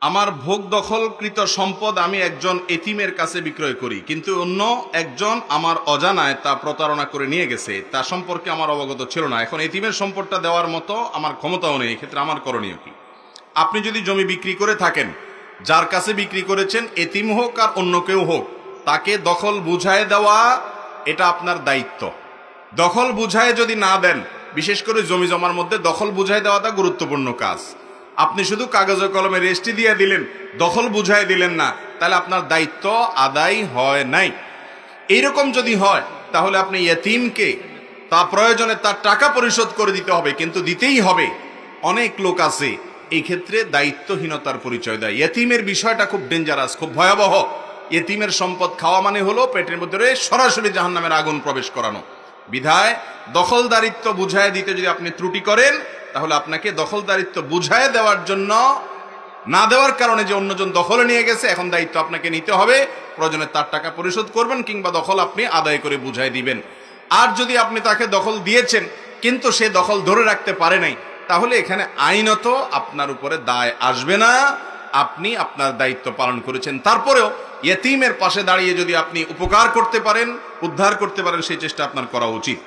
আমার ভোগ দখলকৃত সম্পদ আমি একজন এতিমের কাছে বিক্রয় করি, কিন্তু অন্য একজন আমার অজানায় তা প্রতারণা করে নিয়ে গেছে, তা সম্পর্কে আমার অবগত ছিল না। এখন এতিমের সম্পদটা দেওয়ার মতো আমার ক্ষমতাও নেই, এক্ষেত্রে আমার করণীয় কি? আপনি যদি জমি বিক্রি করে থাকেন, যার কাছে বিক্রি করেছেন, এতিম হোক আর অন্য কেউ হোক, তাকে দখল বুঝায় দেওয়া এটা আপনার দায়িত্ব। দখল বুঝায় যদি না দেন, বিশেষ করে জমি জমার মধ্যে দখল বুঝায় দেওয়াটা গুরুত্বপূর্ণ কাজ। আপনি শুধু কাগজে কলমে রেজিস্ট্রি দিয়ে দিলেন, দখল বুঝায় দিলেন না, তাহলে আপনার দায়িত্ব আদায় হয় নাই। এইরকম যদি হয় তাহলে আপনি ইয়েতিমকে তা প্রয়োজনে তার টাকা পরিশোধ করে দিতে হবে, কিন্তু দিতেই হবে। অনেক লোক আছে এই ক্ষেত্রে দায়িত্বহীনতার পরিচয় দেয়। ইয়েতিমের বিষয়টা খুব ডেঞ্জারাস, খুব ভয়াবহ। ইয়েতিমের সম্পদ খাওয়া মানে হলো পেটের মধ্যে সরাসরি জাহান্নামের আগুন প্রবেশ করানো। বিধায় দখলদারিত্ব বুঝায় দিতে যদি আপনি ত্রুটি করেন, তাহলে আপনাকে দখলদারিত্ব বুঝায় দেওয়ার জন্য না দেওয়ার কারণে যে অন্যজন দখলে নিয়ে গেছে, এখন দায়িত্ব আপনাকে নিতে হবে। প্রয়োজনে তার টাকা পরিশোধ করবেন, কিংবা দখল আপনি আদায় করে বুঝাই দিবেন। আর যদি আপনি তাকে দখল দিয়েছেন কিন্তু সে দখল ধরে রাখতে পারে নাই, তাহলে এখানে আইনত আপনার উপরে দায় আসবে না। আপনি আপনার দায়িত্ব পালন করেছেন, তারপরেও ইয়েতিমের পাশে দাঁড়িয়ে যদি আপনি উপকার করতে পারেন, উদ্ধার করতে পারেন, সেই চেষ্টা আপনার করা উচিত।